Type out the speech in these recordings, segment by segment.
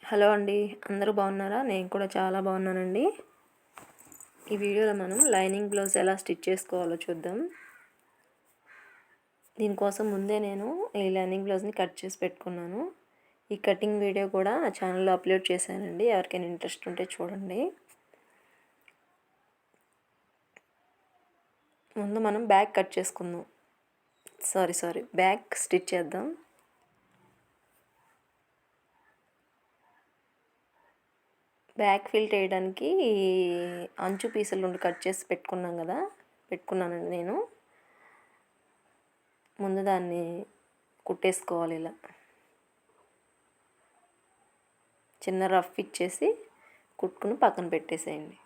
Hello అండి, అందరూ బాగున్నారా? నేను కూడా చాలా బాగున్నానండి. ఈ వీడియోలో మనం లైనింగ్ బ్లౌజ్ ఎలా స్టిచ్ చేసుకోవాలో చూద్దాం. దీనికోసం ముందే నేను ఈ లైనింగ్ బ్లౌజ్ని కట్ చేసి పెట్టుకున్నాను. ఈ కటింగ్ వీడియో కూడా ఛానల్లో అప్లోడ్ చేశానండి, ఎవరికైనా ఇంట్రెస్ట్ ఉంటే చూడండి. ముందు మనం బ్యాక్ కట్ చేసుకుందాం. బ్యాక్ స్టిచ్ చేద్దాం. బ్యాక్ ఫిల్ చేయడానికి అంచు పీసులు నుండి కట్ చేసి పెట్టుకున్నానండి నేను. ముందు దాన్ని కుట్టేసుకోవాలి. ఇలా చిన్న రఫ్ ఇచ్చేసి కుట్టుకుని పక్కన పెట్టేసేయండి.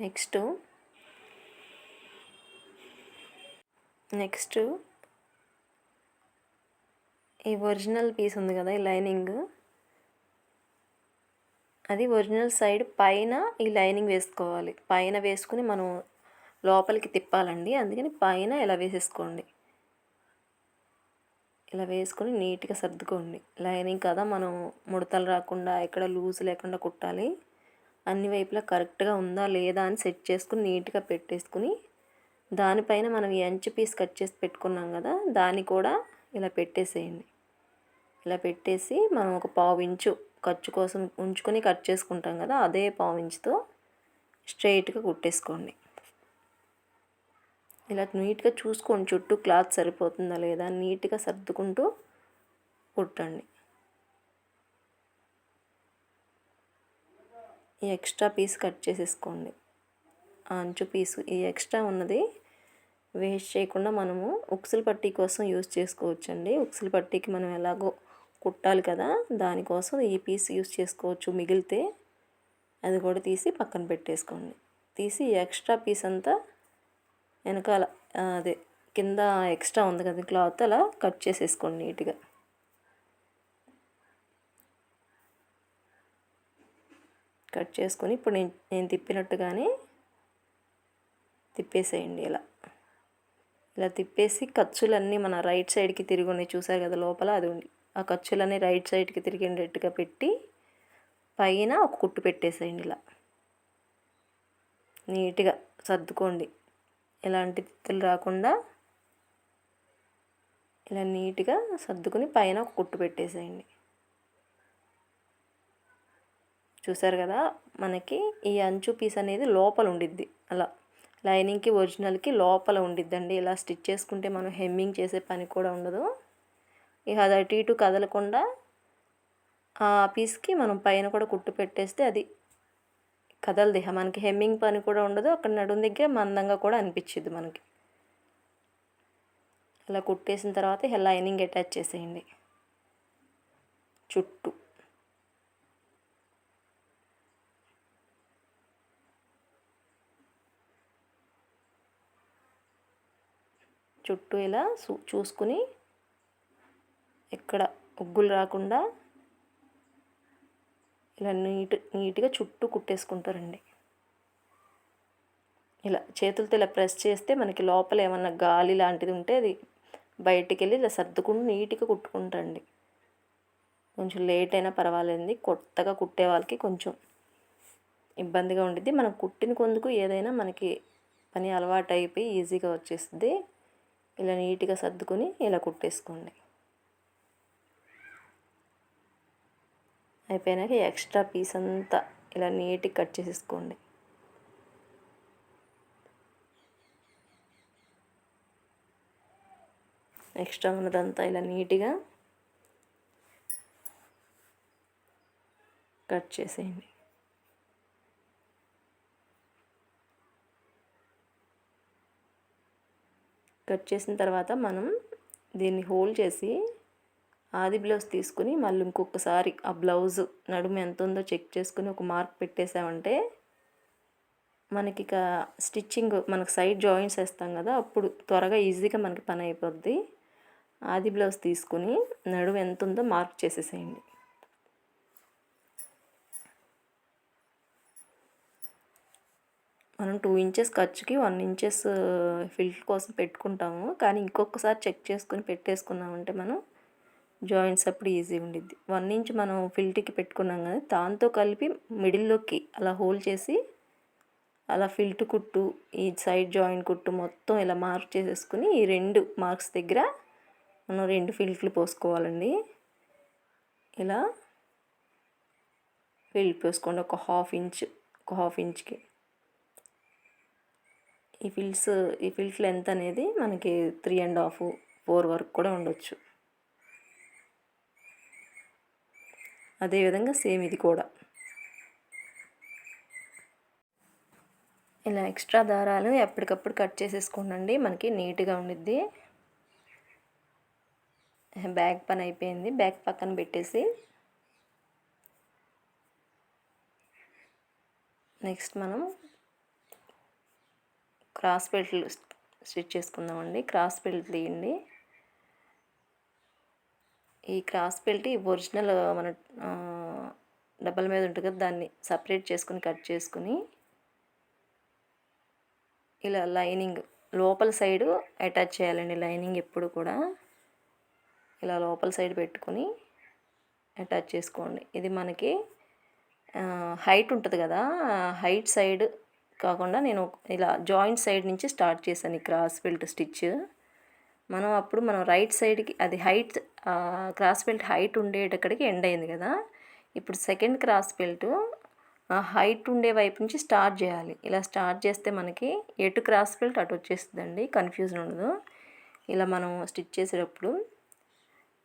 నెక్స్ట్ ఈ ఒరిజినల్ పీస్ ఉంది కదా, ఈ లైనింగ్, అది ఒరిజినల్ సైడ్ పైన ఈ లైనింగ్ వేసుకోవాలి. పైన వేసుకుని మనం లోపలికి తిప్పాలండి. అందుకని పైన ఇలా వేసేసుకోండి. ఇలా వేసుకొని నీట్గా సర్దుకోండి. లైనింగ్ కదా, మనం ముడతలు రాకుండా ఎక్కడ లూజ్ లేకుండా కుట్టాలి. అన్ని వైపులా కరెక్ట్గా ఉందా లేదా అని సెట్ చేసుకుని నీట్గా పెట్టేసుకుని దానిపైన మనం ఈ అంచు పీస్ కట్ చేసి పెట్టుకున్నాం కదా, దాన్ని కూడా ఇలా పెట్టేసేయండి. ఇలా పెట్టేసి మనం ఒక పావు ఇంచు ఖర్చు కోసం ఉంచుకొని కట్ చేసుకుంటాం కదా, అదే పావు ఇంచుతో స్ట్రైట్గా కుట్టేసుకోండి. ఇలా నీట్గా చూసుకోండి, చుట్టూ క్లాత్ సరిపోతుందా లేదా నీట్గా సర్దుకుంటూ కుట్టండి. ఈ ఎక్స్ట్రా పీస్ కట్ చేసేసుకోండి. ఆ అంచు పీసు ఈ ఎక్స్ట్రా ఉన్నది వేస్ట్ చేయకుండా మనము ఉక్సుల పట్టీ కోసం యూజ్ చేసుకోవచ్చండి. ఉక్సుల పట్టీకి మనం ఎలాగో కుట్టాలి కదా, దానికోసం ఈ పీస్ యూజ్ చేసుకోవచ్చు. మిగిలితే అది కూడా తీసి పక్కన పెట్టేసుకోండి. తీసి ఎక్స్ట్రా పీస్ అంతా వెనకాల అదే కింద ఎక్స్ట్రా ఉంది కదా క్లాత్, అలా కట్ చేసేసుకోండి నీట్గా. కట్ చేసుకొని ఇప్పుడు నేను తిప్పినట్టుగానే తిప్పేసేయండి. ఇలా తిప్పేసి ఖర్చులన్నీ మన రైట్ సైడ్కి తిరిగి ఉన్నాయి, చూసారు కదా లోపల అది ఉంది. ఆ ఖర్చులన్నీ రైట్ సైడ్కి తిరిగేటట్టుగా పెట్టి పైన ఒక కుట్టు పెట్టేసేయండి. ఇలా నీట్గా సర్దుకోండి, ఎలాంటి తిత్తులు రాకుండా ఇలా నీట్గా సర్దుకుని పైన ఒక కుట్టు పెట్టేసేయండి. చూసారు కదా, మనకి ఈ అంచు పీస్ అనేది లోపల ఉండిద్ది. అలా లైనింగ్కి ఒరిజినల్కి లోపల ఉండిద్దండి. ఇలా స్టిచ్ చేసుకుంటే మనం హెమ్మింగ్ చేసే పని కూడా ఉండదు. ఇక అది అటు ఇటు కదలకుండా ఆ పీస్కి మనం పైన కూడా కుట్టు పెట్టేస్తే అది కదలదు. మనకి హెమ్మింగ్ పని కూడా ఉండదు. అక్కడ నడుం దగ్గర మందంగా కూడా అనిపించింది మనకి. అలా కుట్టేసిన తర్వాత లైనింగ్ అటాచ్ చేసేయండి చుట్టూ ఇలా చూసుకుని ఎక్కడ ఉగ్గులు రాకుండా ఇలా నీట్గా చుట్టూ కుట్టేసుకుంటారండి. ఇలా చేతులతో ఇలా ప్రెస్ చేస్తే మనకి లోపల ఏమన్నా గాలి లాంటిది ఉంటే అది బయటికి వెళ్ళి ఇలా సర్దుకుంటూ నీట్గా కుట్టుకుంటారండి. కొంచెం లేట్ అయినా పర్వాలేదు, కొత్తగా కుట్టే వాళ్ళకి కొంచెం ఇబ్బందిగా ఉండిద్ది. మనం కుట్టిన కొందుకు ఏదైనా మనకి పని అలవాటు అయిపోయి ఈజీగా వచ్చేస్తుంది. ఇలా నీట్గా సర్దుకొని ఇలా కుట్టేసుకోండి. అయిపోయినాక ఎక్స్ట్రా పీస్ అంతా ఇలా నీట్గా కట్ చేసేసుకోండి. ఎక్స్ట్రా ఉన్నదంతా ఇలా నీట్గా కట్ చేసేయండి. కట్ చేసిన తర్వాత మనం దీన్ని హోల్డ్ చేసి ఆది బ్లౌజ్ తీసుకుని మళ్ళీ ఇంకొకసారి ఆ బ్లౌజ్ నడుము ఎంత ఉందో చెక్ చేసుకుని ఒక మార్క్ పెట్టేసామంటే మనకి ఇక స్టిచ్చింగ్ మనకు సైడ్ జాయింట్స్ వేస్తాం కదా, అప్పుడు త్వరగా ఈజీగా మనకి పని అయిపోద్ది. ఆది బ్లౌజ్ తీసుకుని నడుము ఎంత ఉందో మార్క్ చేసేసేయండి. మనం 2 ఇంచెస్ ఖర్చుకి 1 ఇంచెస్ ఫిల్ కోసం పెట్టుకుంటాము. కానీ ఇంకొకసారి చెక్ చేసుకుని పెట్టేసుకున్నామంటే మనం జాయింట్స్ అప్పుడు ఈజీ ఉండిద్ది. 1 ఇంచ్ మనం ఫిల్ట్‌కి పెట్టుకున్నాం కదా, దాంతో కలిపి మిడిల్‌లోకి అలా హోల్ చేసి అలా ఫిల్ట్ కుట్టు, ఈ సైడ్ జాయింట్ కుట్టు మొత్తం ఇలా మార్క్ చేసేసుకుని ఈ 2 మార్క్స్ దగ్గర మనం 2 ఫిల్ట్లు పోసుకోవాలండి. ఇలా ఫిల్ట్ పోసుకోండి ఒక హాఫ్ ఇంచ్‌కి. ఈ ఫిల్ట్ లెంత్ అనేది మనకి 3.5, 4 వరకు కూడా ఉండొచ్చు. అదేవిధంగా సేమ్ ఇది కూడా ఇలా ఎక్స్ట్రా దారాలు ఎప్పటికప్పుడు కట్ చేసేసుకోండి, మనకి నీట్గా ఉండిద్ది. బ్యాక్ పని అయిపోయింది. బ్యాక్ పక్కన పెట్టేసి నెక్స్ట్ మనం క్రాస్ బెల్ట్లు స్టిచ్ చేసుకుందామండి. క్రాస్ బెల్ట్ తీయండి. ఈ క్రాస్ బెల్ట్ ఒరిజినల్ మన డబ్బల మీద ఉంటుంది కదా, దాన్ని సపరేట్ చేసుకుని కట్ చేసుకుని ఇలా లైనింగ్ లోపల సైడు అటాచ్ చేయాలండి. లైనింగ్ ఎప్పుడు కూడా ఇలా లోపల సైడ్ పెట్టుకొని అటాచ్ చేసుకోండి. ఇది మనకి హైట్ ఉంటుంది కదా, హైట్ సైడ్ కాకుండా నేను ఇలా జాయింట్ సైడ్ నుంచి స్టార్ట్ చేశాను ఈ క్రాస్ బెల్ట్ స్టిచ్. మనం రైట్ సైడ్కి అది హైట్, క్రాస్ బెల్ట్ హైట్ ఉండేటక్కడికి ఎండ్ అయింది కదా, ఇప్పుడు సెకండ్ క్రాస్ బెల్ట్ హైట్ ఉండే వైపు నుంచి స్టార్ట్ చేయాలి. ఇలా స్టార్ట్ చేస్తే మనకి ఎటు క్రాస్ బెల్ట్ అటు వచ్చేస్తుందండి, కన్ఫ్యూజన్ ఉండదు. ఇలా మనం స్టిచ్ చేసేటప్పుడు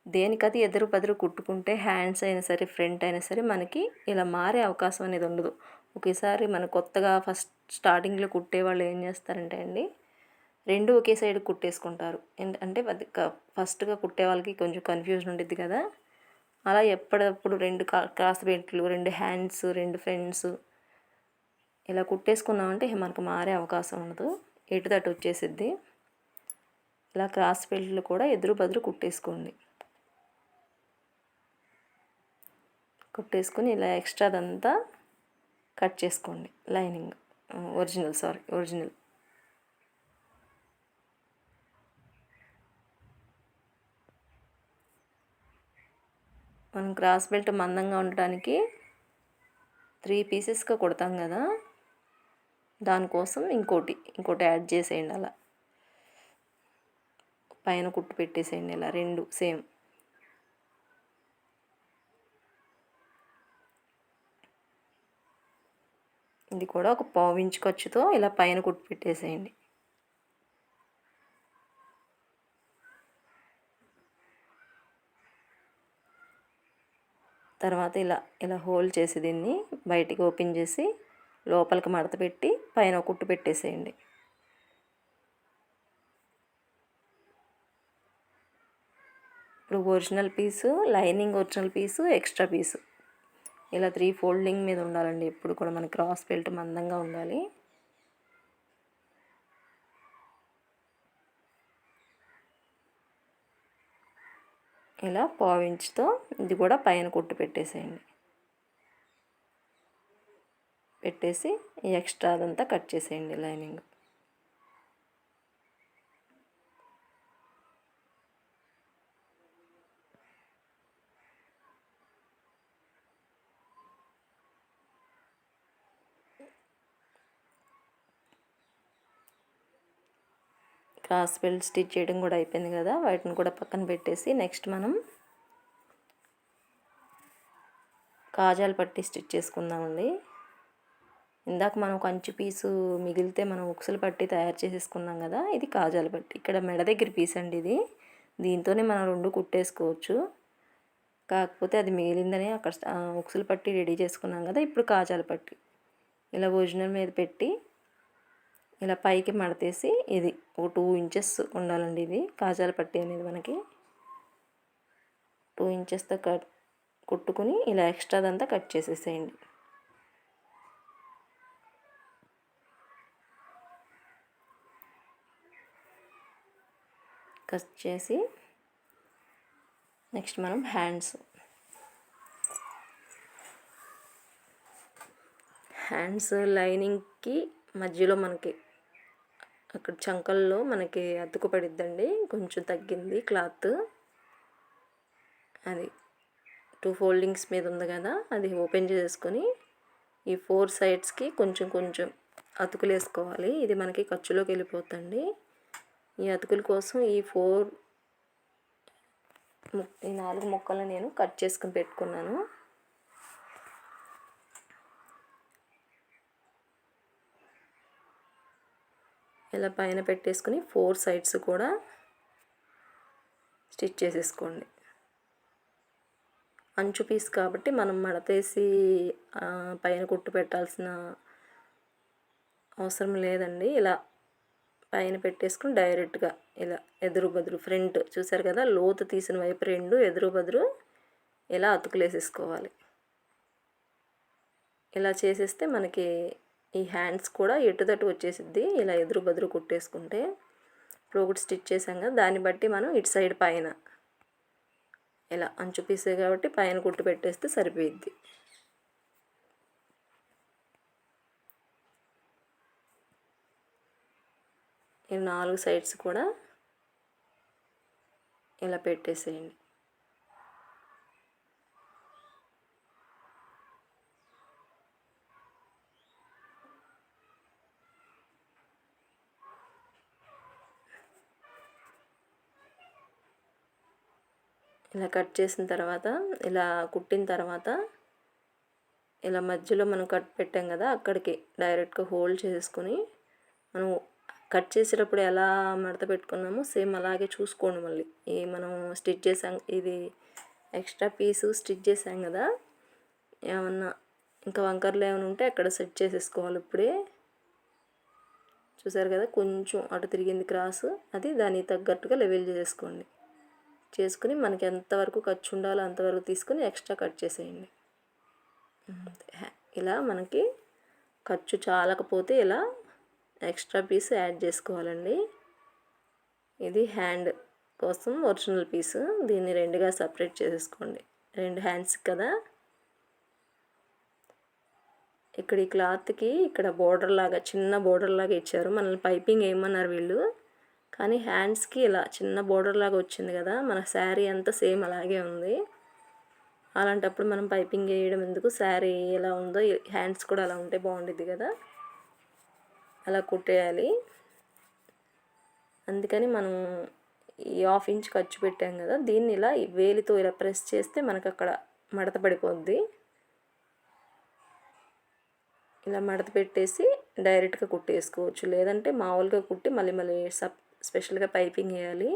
దేనికది ఎదురు బదురు కుట్టుకుంటే హ్యాండ్స్ అయినా సరే ఫ్రంట్ అయినా సరే మనకి ఇలా మారే అవకాశం అనేది ఉండదు. ఒకేసారి మన కొత్తగా ఫస్ట్ స్టార్టింగ్లో కుట్టే వాళ్ళు ఏం చేస్తారంటే అండి, 2 ఒకే సైడ్ కుట్టేసుకుంటారు. అంటే ఫస్ట్గా కుట్టే వాళ్ళకి కొంచెం కన్ఫ్యూజన్ ఉండిద్ది కదా, అలా ఎప్పుడప్పుడు 2 క్రాస్ బెల్ట్లు, 2 హ్యాండ్స్, 2 ఫ్రంట్స్ ఇలా కుట్టేసుకున్నామంటే మనకు మారే అవకాశం ఉండదు, ఎటు తటు వచ్చేసిద్ది. ఇలా క్రాస్ బెల్ట్లు కూడా ఎదురు బదురు కుట్టేసుకుని ఇలా ఎక్స్ట్రాదంతా కట్ చేసుకోండి. లైనింగ్ ఒరిజినల్ మనం క్రాస్ బెల్ట్ మందంగా ఉండటానికి 3 పీసెస్గా కుడతాం కదా, దానికోసం ఇంకోటి యాడ్ చేసేయండి. అలా పైన కుట్టు పెట్టేసేయండి. ఇలా 2 సేమ్. ఇది కూడా ఒక 1/4 ఇంచ్ ఖర్చుతో ఇలా పైన కుట్టు పెట్టేసేయండి. తర్వాత ఇలా హోల్ చేసి దీన్ని బయటికి ఓపెన్ చేసి లోపలికి మడత పెట్టి పైన కుట్టు పెట్టేసేయండి. ఇప్పుడు original piece, lining original piece, extra piece ఇలా 3 ఫోల్డింగ్ మీద ఉండాలండి. ఎప్పుడు కూడా మన క్రాస్ బెల్ట్ మందంగా ఉండాలి. ఇలా 1/4 ఇంచ్తో ఇది కూడా పైన కుట్టు పెట్టేసేయండి. పెట్టేసి ఈ ఎక్స్ట్రా అదంతా కట్ చేసేయండి లైనింగ్. క్రాస్ బెల్ట్ స్టిచ్ చేయడం కూడా అయిపోయింది కదా, వాటిని కూడా పక్కన పెట్టేసి నెక్స్ట్ మనం కాజాలు పట్టి స్టిచ్ చేసుకుందామండి. ఇందాక మనం కంచి పీసు మిగిలితే మనం ఉక్సులు పట్టి తయారు చేసేసుకున్నాం కదా, ఇది కాజాలు పట్టి. ఇక్కడ మెడ దగ్గర పీస్ అండి ఇది, దీంతోనే మనం 2 కుట్టేసుకోవచ్చు. కాకపోతే అది మిగిలిందని అక్కడ ఉక్సులు పట్టి రెడీ చేసుకున్నాం కదా, ఇప్పుడు కాజాలు పట్టి ఇలా ఒరిజినల్ మీద పెట్టి ఇలా పైకి మడతేసి ఇది ఒక 2 ఇంచెస్ ఉండాలండి. ఇది కాజాల పట్టి అనేది మనకి 2 ఇంచెస్తో కుట్టుకుని ఇలా ఎక్స్ట్రాదంతా కట్ చేసేసేయండి. కట్ చేసి నెక్స్ట్ మనం హ్యాండ్స్ లైనింగ్కి మధ్యలో మనకి అక్కడ చంకల్లో మనకి అతుకు పడిద్దండి, కొంచెం తగ్గింది క్లాత్. అది 2 ఫోల్డింగ్స్ మీద ఉంది కదా, అది ఓపెన్ చేసుకొని ఈ 4 సైడ్స్కి కొంచెం కొంచెం అతుకులు వేసుకోవాలి. ఇది మనకి ఖర్చులోకి వెళ్ళిపోతుంది. ఈ అతుకుల కోసం ఈ 4 ముక్కలు నేను కట్ చేసుకుని పెట్టుకున్నాను. ఇలా పైన పెట్టేసుకుని 4 సైడ్స్ కూడా స్టిచ్ చేసేసుకోండి. అంచు పీస్ కాబట్టి మనం మడతేసి పైన కుట్టు పెట్టాల్సిన అవసరం లేదండి. ఇలా పైన పెట్టేసుకుని డైరెక్ట్గా ఇలా ఎదురు బదురు ఫ్రంట్ చూసారు కదా, లోతు తీసిన వైపు 2 ఎదురు బదురు ఇలా అతుకులేసేసుకోవాలి. ఇలా చేసేస్తే మనకి ఈ హ్యాండ్స్ కూడా ఎటుదటు వచ్చేసిద్ది. ఇలా ఎదురు బదురు కుట్టేసుకుంటే ఇప్పుడు ఒకటి స్టిచ్ చేసాం కదా, దాన్ని బట్టి మనం ఇటు సైడ్ పైన ఇలా అంచు పీసే కాబట్టి పైన కుట్టు పెట్టేస్తే సరిపోయిద్ది. ఈ 4 సైడ్స్ కూడా ఇలా పెట్టేసేయండి. ఇలా కట్ చేసిన తర్వాత ఇలా కుట్టిన తర్వాత ఇలా మధ్యలో మనం కట్ పెట్టాం కదా, అక్కడికి డైరెక్ట్గా హోల్డ్ చేసుకొని మనం కట్ చేసేటప్పుడు ఎలా మడత పెట్టుకున్నామో సేమ్ అలాగే చూసుకోండి. మళ్ళీ మనం స్టిచ్ చేసాం, ఇది ఎక్స్ట్రా పీసు స్టిచ్ చేసాం కదా, ఏమన్నా ఇంకా వంకర్లు ఏమైనా ఉంటే అక్కడ సెట్ చేసేసుకోవాలి. ఇప్పుడే చూసారు కదా, కొంచెం అటు తిరిగింది క్రాసు, అది దానికి తగ్గట్టుగా లెవెల్ చేసుకోండి. చేసుకుని మనకి ఎంతవరకు ఖర్చు ఉండాలో అంతవరకు తీసుకుని ఎక్స్ట్రా కట్ చేసేయండి. ఇలా మనకి ఖర్చు చాలకపోతే ఇలా ఎక్స్ట్రా పీస్ యాడ్ చేసుకోవాలండి. ఇది హ్యాండ్ కోసం ఒరిజినల్ పీసు, దీన్ని 2గా సపరేట్ చేసేసుకోండి. 2 హ్యాండ్స్ కదా. ఇక్కడ ఈ క్లాత్కి ఇక్కడ బోర్డర్ లాగా చిన్న బోర్డర్ లాగా ఇచ్చారు, మనల్ని పైపింగ్ వేయమన్నారు వీళ్ళు. కానీ హ్యాండ్స్కి ఇలా చిన్న బోర్డర్ లాగా వచ్చింది కదా, మన శారీ అంతా సేమ్ అలాగే ఉంది. అలాంటప్పుడు మనం పైపింగ్ వేయడం ఎందుకు, శారీ ఎలా ఉందో హ్యాండ్స్ కూడా అలా ఉంటే బాగుండిద్ది కదా, అలా కుట్టేయాలి. అందుకని మనం ఈ 1/2 ఇంచ్ ఖర్చు పెట్టాం కదా, దీన్ని ఇలా వేలితో ఇలా ప్రెస్ చేస్తే మనకు అక్కడ మడత పడిపోద్ది. ఇలా మడత పెట్టేసి డైరెక్ట్గా కుట్టేసుకోవచ్చు, లేదంటే మామూలుగా కుట్టి మళ్ళీ స్పెషల్గా పైపింగ్ వేయాలి.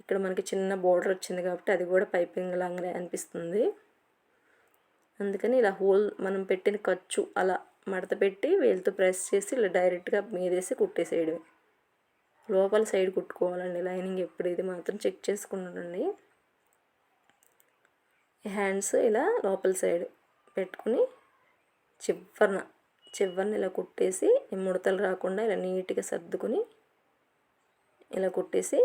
ఇక్కడ మనకి చిన్న బోర్డర్ వచ్చింది కాబట్టి అది కూడా పైపింగ్ లాగానే అనిపిస్తుంది. అందుకని ఇలా హోల్ మనం పెట్టిన ఖర్చు అలా మడత పెట్టి వేలుతో ప్రెస్ చేసి ఇలా డైరెక్ట్గా మీదేసి కుట్టేసేయడమే. లోపల సైడ్ కుట్టుకోవాలండి లైనింగ్ ఎప్పుడు, ఇది మాత్రం చెక్ చేసుకున్నానండి. హ్యాండ్స్ ఇలా లోపల సైడ్ పెట్టుకుని చివరిని ఇలా కుట్టేసి ముడతలు రాకుండా ఇలా నీట్గా సర్దుకుని ఇలా కుట్టేసి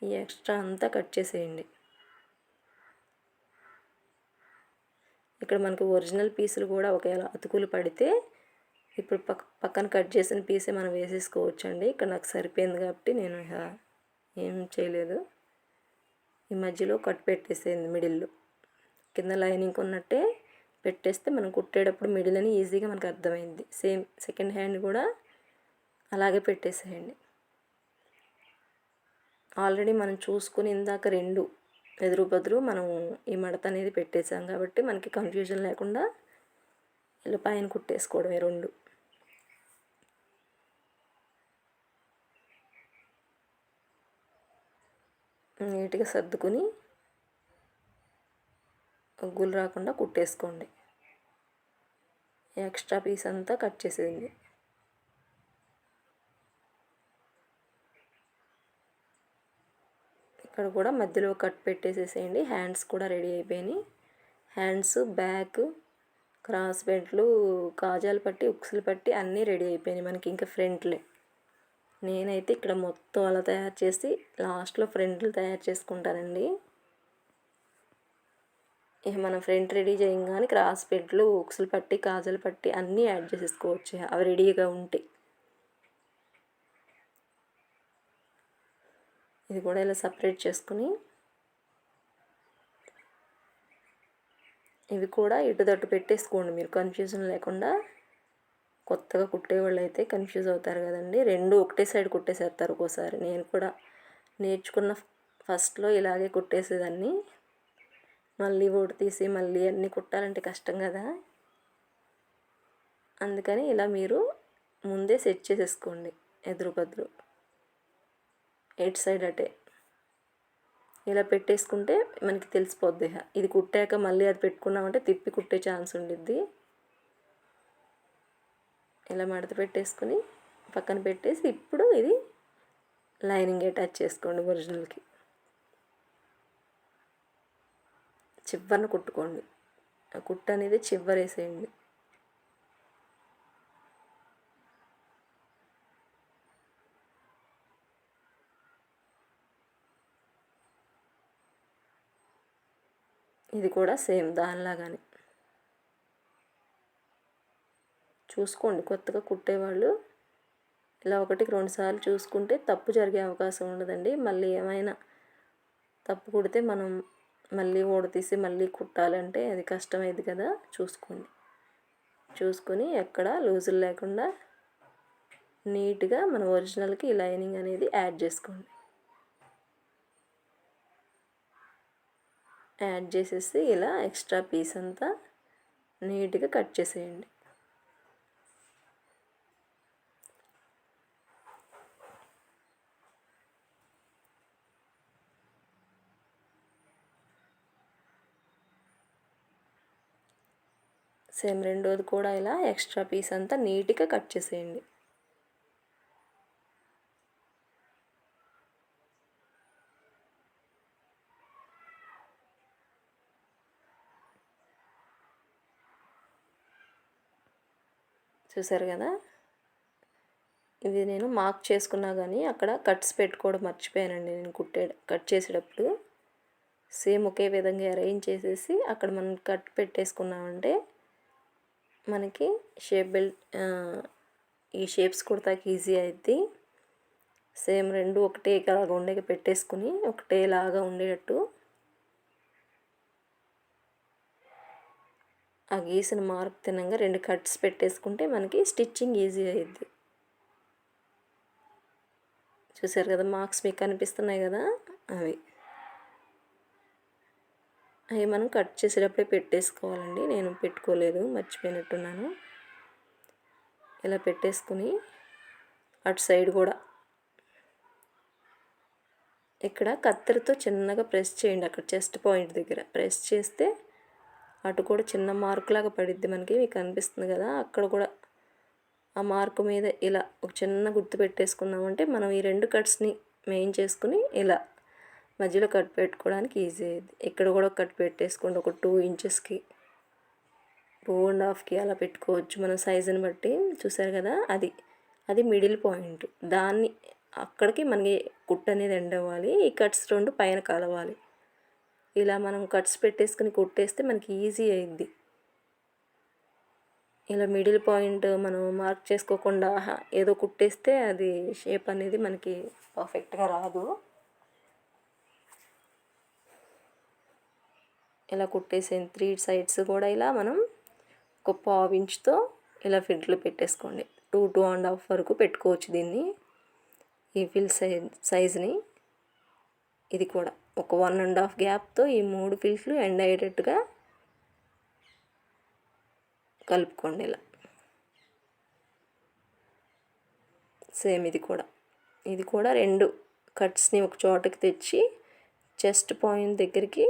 ఈ ఎక్స్ట్రా అంతా కట్ చేసేయండి. ఇక్కడ మనకి ఒరిజినల్ పీసులు కూడా ఒకవేళ అతుకులు పడితే ఇప్పుడు పక్కన కట్ చేసిన పీసే మనం వేసేసుకోవచ్చు అండి. ఇక్కడ నాకు సరిపోయింది కాబట్టి నేను ఏం చేయలేదు. ఈ మధ్యలో కట్ పెట్టేసేయండి, మిడిల్లో కింద లైనింగ్ ఉన్నట్టే పెట్టేస్తే మనం కుట్టేటప్పుడు మిడిల్ అని ఈజీగా మనకు అర్థమైంది. సేమ్ సెకండ్ హ్యాండ్ కూడా అలాగే పెట్టేసేయండి. ఆల్రెడీ మనం చూసుకుని ఇందాక 2 ఎదురు బదురు మనం ఈ మడత అనేది పెట్టేసాం కాబట్టి మనకి కన్ఫ్యూజన్ లేకుండా ఇలా పైన కుట్టేసుకోవడమే 2. నీట్గా సర్దుకుని ఒగ్గులు రాకుండా కుట్టేసుకోండి. ఎక్స్ట్రా పీస్ అంతా కట్ చేసేయండి. ఇక్కడ కూడా మధ్యలో కట్ పెట్టేసేసేయండి. హ్యాండ్స్ కూడా రెడీ అయిపోయినాయి. హ్యాండ్స్, బ్యాక్, క్రాస్ బెల్ట్లు, కాజాలు పట్టి, ఉక్సులు పట్టి అన్నీ రెడీ అయిపోయినాయి మనకి. ఇంకా ఫ్రంట్లే నేనైతే ఇక్కడ మొత్తం అలా తయారు చేసి లాస్ట్లో ఫ్రంట్లు తయారు చేసుకుంటానండి. ఇక మనం ఫ్రంట్ రెడీ చేయగానే క్రాస్ బెల్ట్లు, ఉక్సులు పట్టి, కాజాలు పట్టి అన్నీ యాడ్ చేసేసుకోవచ్చు అవి రెడీగా ఉంటాయి. ఇది కూడా ఇలా సపరేట్ చేసుకుని ఇవి కూడా ఇటు తట్టు పెట్టేసుకోండి మీరు, కన్ఫ్యూజన్ లేకుండా. కొత్తగా కుట్టేవాళ్ళు అయితే కన్ఫ్యూజ్ అవుతారు కదండి, రెండు ఒకటే సైడ్ కుట్టేసేస్తారు ఒక్కోసారి. నేను కూడా నేర్చుకున్న ఫస్ట్లో ఇలాగే కుట్టేసేదాన్ని. మళ్ళీ ఓడి తీసి మళ్ళీ అన్నీ కుట్టాలంటే కష్టం కదా, అందుకని ఇలా మీరు ముందే సెట్ చేసేసుకోండి. ఎదురు బదురు ఎయిట్ సైడ్ అటే ఇలా పెట్టేసుకుంటే మనకి తెలిసిపోద్ది. ఇది కుట్టాక మళ్ళీ అది పెట్టుకున్నామంటే తిప్పి కుట్టే ఛాన్స్ ఉండిద్ది. ఇలా మడత పెట్టేసుకుని పక్కన పెట్టేసి ఇప్పుడు ఇది లైనింగ్ అటాచ్ చేసుకోండి. ఒరిజినల్కి చివరన కుట్టుకోండి, ఆ కుట్టు అనేది చివరేసేయండి. ఇది కూడా సేమ్ దానిలాగానే చూసుకోండి. కొత్తగా కుట్టేవాళ్ళు ఇలా ఒకటికి 2 సార్లు చూసుకుంటే తప్పు జరిగే అవకాశం ఉండదండి. మళ్ళీ ఏమైనా తప్పు కుడితే మనం మళ్ళీ తీసి మళ్ళీ కుట్టాలంటే అది కష్టమైంది కదా. చూసుకొని ఎక్కడ లూజులు లేకుండా నీట్గా మన ఒరిజినల్కి ఈ లైనింగ్ అనేది యాడ్ చేసుకోండి. యాడ్ చేసేసి ఇలా ఎక్స్ట్రా పీస్ అంతా నీట్గా కట్ చేసేయండి. సేమ్ రెండోది కూడా ఇలా ఎక్స్ట్రా పీస్ అంతా నీట్గా కట్ చేసేయండి. చూసారు కదా, ఇది నేను మార్క్ చేసుకున్నా కానీ అక్కడ కట్స్ పెట్టుకోవడం మర్చిపోయానండి. నేను కట్ చేసేటప్పుడు సేమ్ ఒకే విధంగా అరేంజ్ చేసేసి అక్కడ మనం కట్ పెట్టేసుకున్నామంటే మనకి ఈ షేప్స్ కుడతాకి ఈజీ అవుద్ది. సేమ్ రెండు ఒకటేలాగా పెట్టేసుకుని ఒకటేలాగా ఉండేటట్టు ఆ గీసిన మార్క్ తినంగా 2 కట్స్ పెట్టేసుకుంటే మనకి స్టిచ్చింగ్ ఈజీ అయ్యిద్ది. చూసారు కదా, మార్క్స్ మీకు కనిపిస్తున్నాయి కదా, అవి మనం కట్ చేసేటప్పుడే పెట్టేసుకోవాలండి. నేను పెట్టుకోలేదు, మర్చిపోయినట్టున్నాను. ఇలా పెట్టేసుకుని అటు సైడ్ కూడా ఇక్కడ కత్తెరతో చిన్నగా ప్రెస్ చేయండి. అక్కడ చెస్ట్ పాయింట్ దగ్గర ప్రెస్ చేస్తే అటు కూడా చిన్న మార్క్ లాగా పడిద్ది మనకి, మీకు కనిపిస్తుంది కదా. అక్కడ కూడా ఆ మార్కు మీద ఇలా ఒక చిన్న గుర్తు పెట్టేసుకున్నామంటే మనం ఈ 2 కట్స్ని మెయిన్ చేసుకుని ఇలా మధ్యలో కట్ పెట్టుకోవడానికి ఈజీ అయ్యింది. ఇక్కడ కూడా కట్ పెట్టేసుకోండి. ఒక 2 ఇంచెస్కి 2.5కి అలా పెట్టుకోవచ్చు మన సైజుని బట్టి. చూసారు కదా, అది మిడిల్ పాయింట్. దాన్ని అక్కడికి మనకి కుట్టు అనేది ఎండ్ అవ్వాలి. ఈ కట్స్ 2 పైన కలవాలి. ఇలా మనం కట్స్ పెట్టేసుకుని కుట్టేస్తే మనకి ఈజీ అయ్యిద్ది. ఇలా మిడిల్ పాయింట్ మనం మార్క్ చేసుకోకుండా ఏదో కుట్టేస్తే అది షేప్ అనేది మనకి పర్ఫెక్ట్గా రాదు. ఇలా కుట్టేసిన 3 సైడ్స్ కూడా ఇలా మనం ఒక 1/2 ఇంచుతో ఇలా ఫిట్లు పెట్టేసుకోండి. 2.5 వరకు పెట్టుకోవచ్చు దీన్ని, ఈ ఫిల్ సైజ్ని. ఇది కూడా ఒక 1.5 గ్యాప్తో ఈ 3 ఫిల్స్లు ఎండ్ అయ్యేటట్టుగా కలుపుకోండి. ఇలా సేమ్ ఇది కూడా 2 కట్స్ని ఒక చోటకి తెచ్చి చెస్ట్ పాయింట్ దగ్గరికి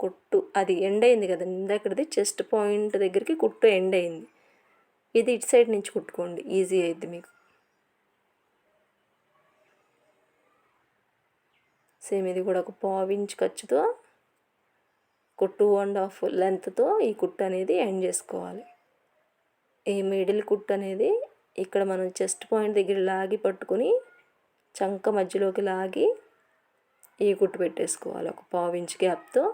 కుట్టు, అది ఎండ్ అయింది కదా ఇందాకది, చెస్ట్ పాయింట్ దగ్గరికి కుట్టు ఎండ్ అయింది. ఇది ఇటు సైడ్ నుంచి కుట్టుకోండి, ఈజీ అయ్యిద్ది మీకు. సేమ్ ఇది కూడా ఒక 1/2 ఇంచ్ ఖర్చుతో ఒక 2.5 లెంత్తో ఈ కుట్టు అనేది ఎండ్ చేసుకోవాలి. ఈ మిడిల్ కుట్టు అనేది ఇక్కడ మనం చెస్ట్ పాయింట్ దగ్గర లాగి పట్టుకొని చంక మధ్యలోకి లాగి ఈ కుట్టు పెట్టేసుకోవాలి. ఒక 1/2 ఇంచ్ గ్యాప్తో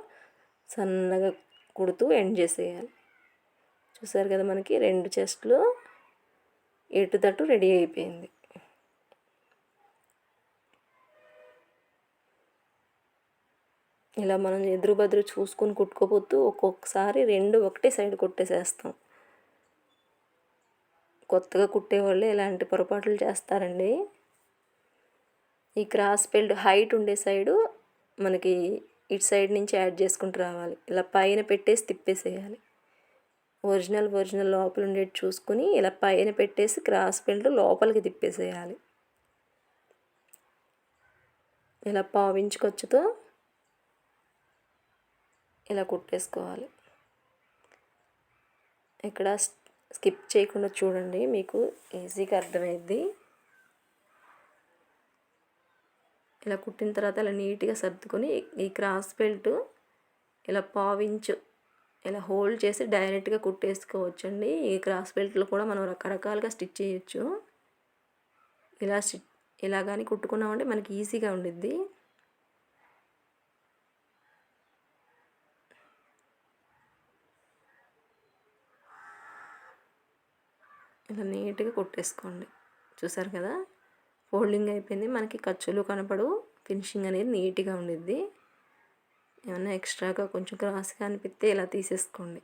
సన్నగా కుడుతూ ఎండ్ చేసేయాలి. చూసారు కదా, మనకి 2 చెస్ట్లు ఎటు తట్టు రెడీ అయిపోయింది. ఇలా మనం ఎదురు బదురు చూసుకొని కుట్టుకోపోతూ ఒక్కొక్కసారి 2 ఒకటే సైడ్ కుట్టేసేస్తాం. కొత్తగా కుట్టేవాళ్ళు ఇలాంటి పొరపాట్లు చేస్తారండి. ఈ క్రాస్ బెల్ట్ హైట్ ఉండే సైడు మనకి ఇటు సైడ్ నుంచి యాడ్ చేసుకుంటూ రావాలి. ఇలా పైన పెట్టేసి తిప్పేసేయాలి. ఒరిజినల్ లోపల ఉండేది చూసుకుని ఇలా పైన పెట్టేసి క్రాస్ బెల్ట్ లోపలికి తిప్పేసేయాలి. ఇలా పావించి ఖర్చుతో ఇలా కుట్టేసుకోవాలి. ఇక్కడ స్కిప్ చేయకుండా చూడండి, మీకు ఈజీగా అర్థమైద్ది. ఇలా కుట్టిన తర్వాత ఇలా నీట్గా సర్దుకొని ఈ క్రాస్ బెల్ట్ ఇలా పావించు ఇలా హోల్డ్ చేసి డైరెక్ట్గా కుట్టేసుకోవచ్చండి. ఈ క్రాస్ బెల్ట్లో కూడా మనం రకరకాలుగా స్టిచ్ చేయొచ్చు. ఇలా కానీ కుట్టుకున్నామంటే మనకి ఈజీగా ఉండిద్ది. ఇలా నీట్గా కుట్టేసుకోండి. చూసారు కదా, ఫోల్డింగ్ అయిపోయింది. మనకి ఖర్చులు కనపడవు, ఫినిషింగ్ అనేది నీట్గా ఉండిద్ది. ఏమన్నా ఎక్స్ట్రాగా కొంచెం క్రాస్గా అనిపిస్తే ఇలా తీసేసుకోండి.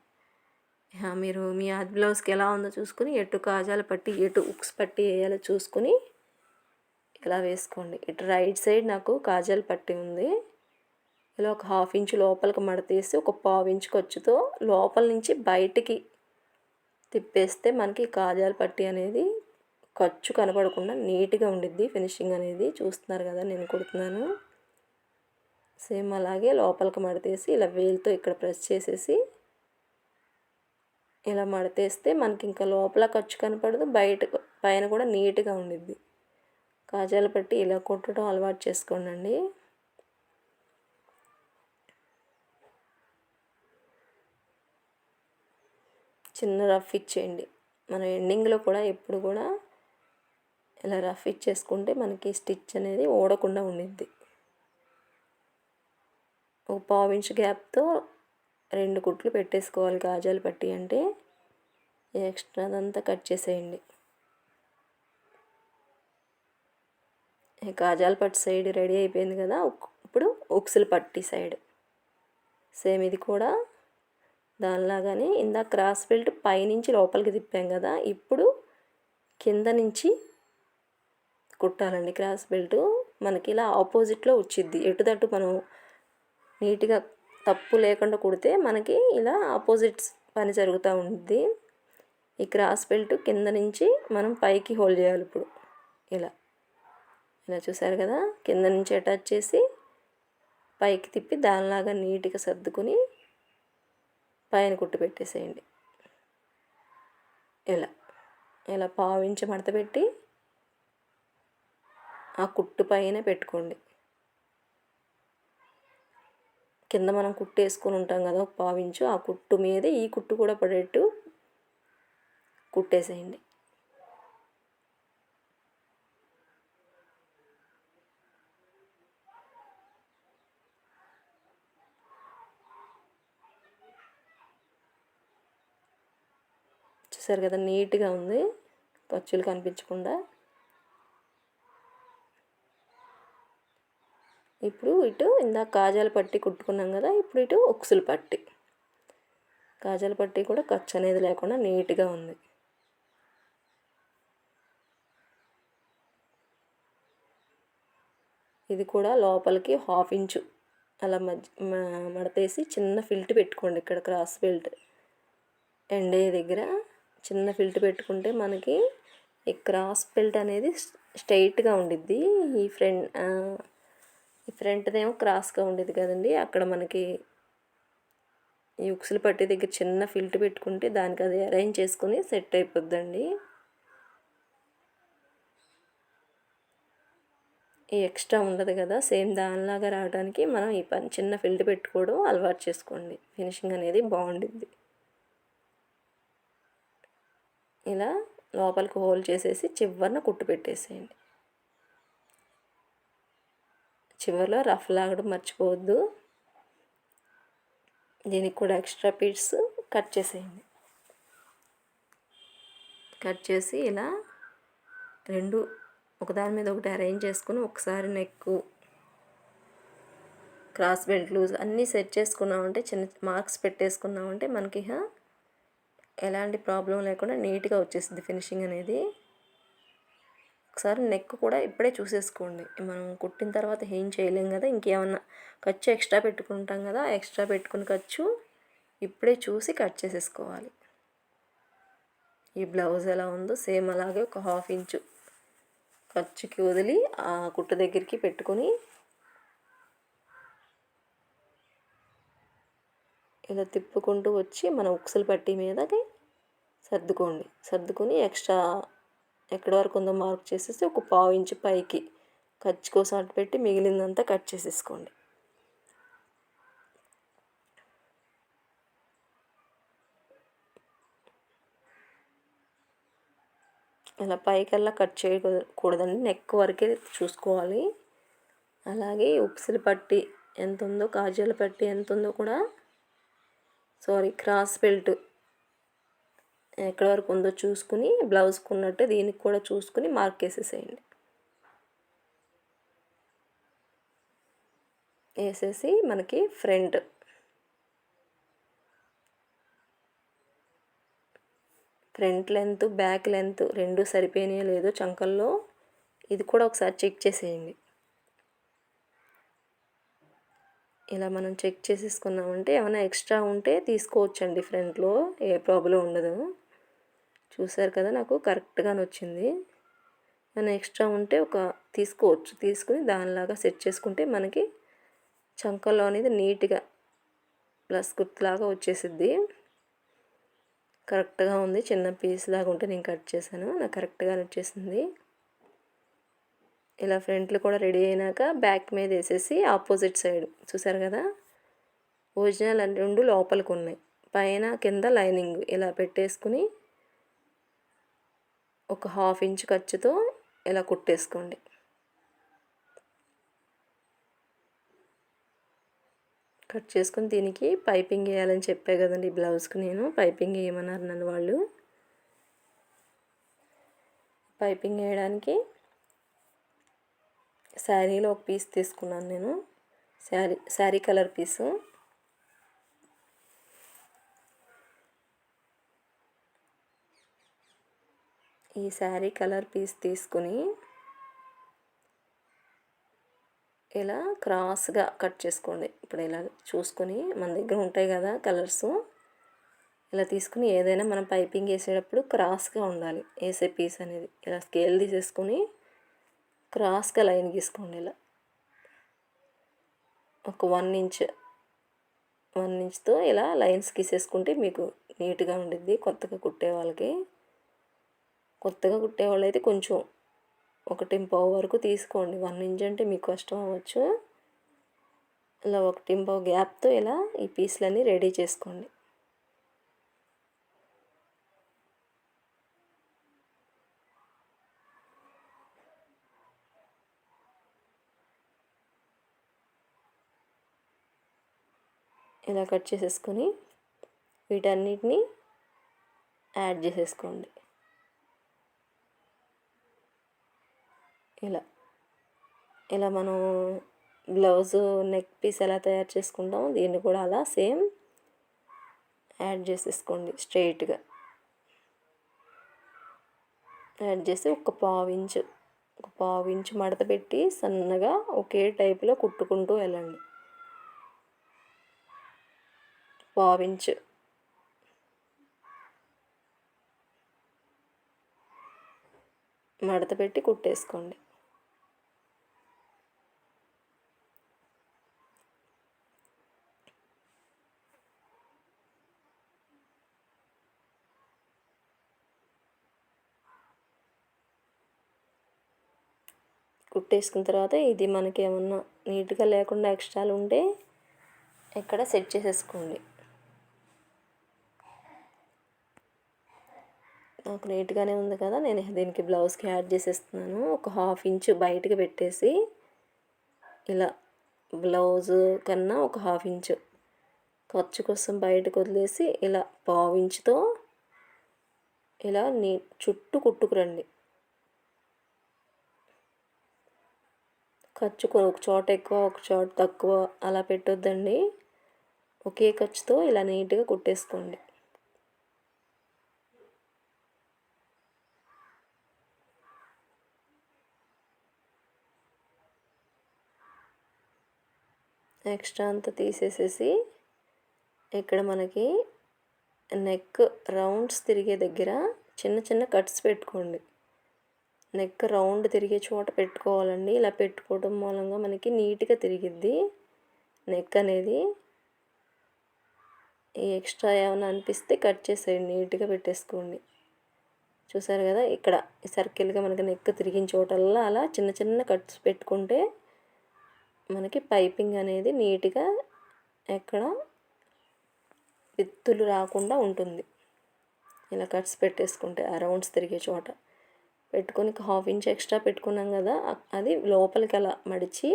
మీరు మీ ఆది బ్లౌజ్కి ఎలా ఉందో చూసుకుని ఎటు కాజాలు పట్టి ఎటు ఉక్స్ పట్టి వేయాలో చూసుకుని ఇలా వేసుకోండి. ఇటు రైట్ సైడ్ నాకు కాజాలు పట్టి ఉంది. ఇలా ఒక 1/2 ఇంచు లోపలికి మడతేసి ఒక 1/4 ఇంచు ఖర్చుతో లోపల నుంచి బయటికి తిప్పేస్తే మనకి కాజాల పట్టి అనేది ఖర్చు కనపడకుండా నీట్గా ఉండిద్ది. ఫినిషింగ్ అనేది చూస్తున్నారు కదా, నేను కుడుతున్నాను. సేమ్ అలాగే లోపలికి మడతేసి ఇలా వేలుతో ఇక్కడ ప్రెస్ చేసేసి ఇలా మడతేస్తే మనకి ఇంకా లోపల ఖర్చు కనపడదు, బయట పైన కూడా నీట్గా ఉండిద్ది. కాజాల పట్టి ఇలా కుట్టడం అలవాటు చేసుకోండి. చిన్న రఫ్ ఇచ్చేయండి. మనం ఎండింగ్లో కూడా ఎప్పుడు కూడా ఇలా రఫ్ ఇచ్చేసుకుంటే మనకి స్టిచ్ అనేది ఊడకుండా ఉండిద్ది. ఒక 1/4 ఇంచు గ్యాప్తో 2 కుట్లు పెట్టేసుకోవాలి. కాజాలు పట్టి అంటే ఎక్స్ట్రాదంతా కట్ చేసేయండి. కాజాల పట్టి సైడ్ రెడీ అయిపోయింది కదా. ఇప్పుడు ఉక్సులు పట్టి సైడ్ సేమ్ ఇది కూడా దానిలాగానే ఇందాక క్రాస్ బెల్ట్ పైనుంచి లోపలికి తిప్పాం కదా, ఇప్పుడు కింద నుంచి కుట్టాలండి. క్రాస్ బెల్ట్ మనకి ఇలా ఆపోజిట్లో వచ్చిద్ది. ఎటుదట్టు మనం నీట్గా తప్పు లేకుండా కుడితే మనకి ఇలా ఆపోజిట్స్ పని జరుగుతూ ఉంటుంది. ఈ క్రాస్ బెల్ట్ కింద నుంచి మనం పైకి హోల్డ్ చేయాలి. ఇప్పుడు ఇలా చూసారు కదా, కింద నుంచి అటాచ్ చేసి పైకి తిప్పి దానిలాగా నీట్గా సర్దుకుని పైన కుట్టు పెట్టేసేయండి. ఇలా 1/4 ఇంచు మడత పెట్టి ఆ కుట్టు పైన పెట్టుకోండి. కింద మనం కుట్టు వేసుకొని ఉంటాం కదా ఒక 1/4 ఇంచు, ఆ కుట్టు మీదే ఈ కుట్టు కూడా పడేట్టు కుట్టేసేయండి. చూసారు కదా, నీట్గా ఉంది, ఖర్చులు కనిపించకుండా. ఇప్పుడు ఇటు ఇందాక కాజాల పట్టి కుట్టుకున్నాం కదా, ఇప్పుడు ఇటు ఉక్సులు పట్టి. కాజాల పట్టి కూడా ఖర్చు అనేది లేకుండా నీట్గా ఉంది. ఇది కూడా లోపలికి 1/2 ఇంచు అలా మడతేసి చిన్న ఫిల్ట్ పెట్టుకోండి. ఇక్కడ క్రాస్ బెల్ట్ ఎండే దగ్గర చిన్న ఫిల్ట్ పెట్టుకుంటే మనకి ఈ క్రాస్ బెల్ట్ అనేది స్ట్రైట్గా ఉండిద్ది. ఈ ఫ్రంట్దేమో క్రాస్గా ఉండేది కదండి. అక్కడ మనకి ఈ ఉక్సులు పట్టి దగ్గర చిన్న ఫిల్ట్ పెట్టుకుంటే దానికి అది అరేంజ్ చేసుకుని సెట్ అయిపోద్దండి. ఈ ఎక్స్ట్రా ఉండదు కదా, సేమ్ దానిలాగా రావడానికి మనం ఈ పని చిన్న ఫిల్ట్ పెట్టుకోవడం అలవాటు చేసుకోండి. ఫినిషింగ్ అనేది బాగుండిద్ది. ఇలా లోపలికి హోల్ చేసేసి చివరిన కుట్టు పెట్టేసేయండి. చివరిలో రఫ్ లాగడం మర్చిపోవద్దు. దీనికి కూడా ఎక్స్ట్రా పీట్స్ కట్ చేసేయండి. కట్ చేసి ఇలా 2 ఒకదాని మీద ఒకటి అరేంజ్ చేసుకుని ఒకసారి నెక్ క్రాస్ బెల్ట్ లూజ్ అన్నీ సెట్ చేసుకున్నామంటే, చిన్న మార్క్స్ పెట్టేసుకున్నామంటే మనకి ఎలాంటి ప్రాబ్లం లేకుండా నీట్గా వచ్చేస్తుంది ఫినిషింగ్ అనేది. ఒకసారి నెక్ కూడా ఇప్పుడే చూసేసుకోండి. మనం కుట్టిన తర్వాత ఏం చేయలేం కదా, ఇంకేమన్నా ఖర్చు ఎక్స్ట్రా పెట్టుకుంటాం కదా, ఎక్స్ట్రా పెట్టుకుని ఖర్చు ఇప్పుడే చూసి కట్ చేసేసుకోవాలి. ఈ బ్లౌజ్ ఎలా ఉందో సేమ్ అలాగే ఒక 1/2 ఇంచు ఖర్చుకి వదిలి ఆ కుట్టు దగ్గరికి పెట్టుకొని ఇలా తిప్పుకుంటూ వచ్చి మన ఉక్సుల పట్టీ మీదకి సర్దుకొని ఎక్స్ట్రా ఎక్కడి వరకు ఉందో మార్క్ చేసేసి ఒక 1/2 ఇంచు పైకి ఖర్చు కోసం అటు పెట్టి మిగిలిందంతా కట్ చేసేసుకోండి. ఇలా పైకల్లా కట్ చేయకూడదండి, నెక్ వరకే చూసుకోవాలి. అలాగే ఉక్సుల పట్టీ ఎంత ఉందో, కాజాల పట్టీ ఎంత ఉందో కూడా క్రాస్ బెల్ట్ ఎక్కడి వరకు ఉందో చూసుకుని బ్లౌజ్కి ఉన్నట్టు దీనికి కూడా చూసుకుని మార్క్ వేసేసేయండి. వేసేసి మనకి ఫ్రంట్ లెంత్ బ్యాక్ లెంత్ రెండు సరిపోయినాయో లేదో చంకల్లో ఇది కూడా ఒకసారి చెక్ చేసేయండి. ఇలా మనం చెక్ చేసేసుకున్నామంటే ఏమైనా ఎక్స్ట్రా ఉంటే తీసుకోవచ్చండి, ఫ్రంట్లో ఏ ప్రాబ్లం ఉండదు. చూసారు కదా, నాకు కరెక్ట్గానే వచ్చింది. ఏమైనా ఎక్స్ట్రా ఉంటే తీసుకోవచ్చు, తీసుకుని దానిలాగా సెట్ చేసుకుంటే మనకి చంకల్లో అనేది నీట్గా ప్లస్ గుర్తులాగా వచ్చేసిద్ది. కరెక్ట్గా ఉంది, చిన్న పీస్ లాగా ఉంటే నేను కట్ చేశాను, నాకు కరెక్ట్గా వచ్చేసింది. ఇలా ఫ్రంట్లు కూడా రెడీ అయినాక బ్యాక్ మీద వేసేసి ఆపోజిట్ సైడ్ చూసారు కదా, ఒరిజినల్ అని రెండు లోపలికి ఉన్నాయి, పైన కింద లైనింగ్ ఇలా పెట్టేసుకుని ఒక 1/2 ఇంచ్ ఖర్చుతో ఇలా కుట్టేసుకోండి. కట్ చేసుకుని దీనికి పైపింగ్ వేయాలని చెప్పే కదండి, బ్లౌజ్కి నేను పైపింగ్ వేయమన్నారు నన్ను వాళ్ళు. పైపింగ్ వేయడానికి శారీలో ఒక పీస్ తీసుకున్నాను నేను, శారీ కలర్ పీసు. ఈ శారీ కలర్ పీస్ తీసుకుని ఇలా క్రాస్గా కట్ చేసుకోండి. ఇప్పుడు ఇలా చూసుకొని మన దగ్గర ఉంటాయి కదా కలర్స్, ఇలా తీసుకుని ఏదైనా మనం పైపింగ్ వేసేటప్పుడు క్రాస్గా ఉండాలి వేసే పీస్ అనేది. ఇలా స్కేల్ తీసేసుకొని క్రాస్గా లైన్ గీసుకోండి. ఇలా ఒక 1 ఇంచ్తో ఇలా లైన్స్ గీసేసుకుంటే మీకు నీట్గా ఉండిద్ది. కొత్తగా కుట్టే వాళ్ళు అయితే కొంచెం 1.5 వరకు తీసుకోండి. 1 ఇంచ్ అంటే మీకు కష్టం అవ్వచ్చు. ఇలా 1.5 గ్యాప్తో ఇలా ఈ పీస్లన్నీ రెడీ చేసుకోండి. ఇలా కట్ చేసేసుకొని వీటన్నిటిని యాడ్ చేసేసుకోండి. ఇలా మనం బ్లౌజు నెక్ పీస్ ఎలా తయారు చేసుకుంటామో దీన్ని కూడా అలా సేమ్ యాడ్ చేసేసుకోండి. స్ట్రైట్గా యాడ్ చేసి ఒక 1/2 ఇంచు మడత పెట్టి సన్నగా ఒకే టైపులో కుట్టుకుంటూ వెళ్ళండి. 1/2 ఇంచు మడత పెట్టి కుట్టేసుకోండి. కుట్టేసుకున్న తర్వాత ఇది మనకి ఏమన్నా నీట్గా లేకుండా ఎక్స్ట్రాలు ఉంటే ఇక్కడ సెట్ చేసేసుకోండి. నాకు నీట్గానే ఉంది కదా, నేను దీనికి బ్లౌజ్కి యాడ్ చేసేస్తున్నాను. ఒక 1/2 ఇంచు బయటకు పెట్టేసి ఇలా బ్లౌజు కన్నా ఒక 1/2 ఇంచు ఖర్చు కోసం బయటకు వదిలేసి ఇలా 1/2 ఇంచుతో ఇలా చుట్టూ కుట్టుకురండి. ఖర్చు ఒక చోట ఎక్కువ ఒక చోట తక్కువ అలా పెట్టొద్దండి. ఒకే ఖర్చుతో ఇలా నీట్గా కుట్టేసుకోండి. ఎక్స్ట్రా అంతా తీసేసేసి ఇక్కడ మనకి నెక్ రౌండ్స్ తిరిగే దగ్గర చిన్న చిన్న కట్స్ పెట్టుకోండి. నెక్ రౌండ్ తిరిగే చోట పెట్టుకోవాలండి. ఇలా పెట్టుకోవడం మూలంగా మనకి నీట్గా తిరిగిద్ది నెక్ అనేది. ఈ ఎక్స్ట్రా ఏమైనా అనిపిస్తే కట్ చేసేయండి, నీట్గా పెట్టేసుకోండి. చూసారు కదా, ఇక్కడ సర్కిల్గా మనకి నెక్ తిరిగిన చోటల్లా అలా చిన్న చిన్న కట్స్ పెట్టుకుంటే మనకి పైపింగ్ అనేది నీట్గా ఎక్కడ విత్తులు రాకుండా ఉంటుంది. ఇలా కట్స్ పెట్టేసుకుంటే ఆ రౌండ్స్ తిరిగే చోట పెట్టుకొని 1/2 ఇంచ్ ఎక్స్ట్రా పెట్టుకున్నాం కదా, అది లోపలికి అలా మడిచి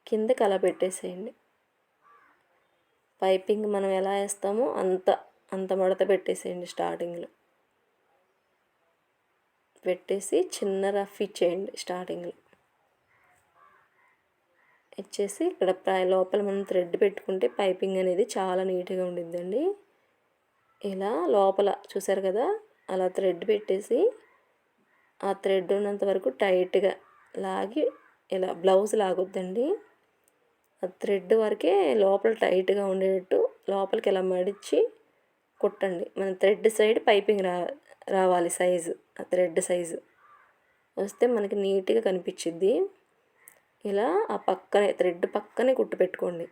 కిందకి అలా పెట్టేసేయండి. పైపింగ్ మనం ఎలా వేస్తామో అంత మడత పెట్టేసేయండి. స్టార్టింగ్లో పెట్టేసి చిన్న రఫ్ ఇచ్చేయండి. స్టార్టింగ్లో ఇచ్చేసి ఇక్కడ లోపల మనం థ్రెడ్ పెట్టుకుంటే పైపింగ్ అనేది చాలా నీట్గా ఉండిద్దండి. ఇలా లోపల చూసారు కదా, అలా థ్రెడ్ పెట్టేసి ఆ థ్రెడ్ ఉన్నంత వరకు టైట్గా లాగి ఇలా బ్లౌజ్ లాగొద్దండి. ఆ థ్రెడ్ వరకే లోపల టైట్గా ఉండేటట్టు లోపలికి ఇలా మడిచి కుట్టండి. మన థ్రెడ్ సైడ్ పైపింగ్ రావాలి సైజు. ఆ థ్రెడ్ సైజు వస్తే మనకి నీట్గా కనిపించిద్ది. ఇలా ఆ పక్కనే థ్రెడ్ పక్కనే కుట్టు పెట్టుకోండి.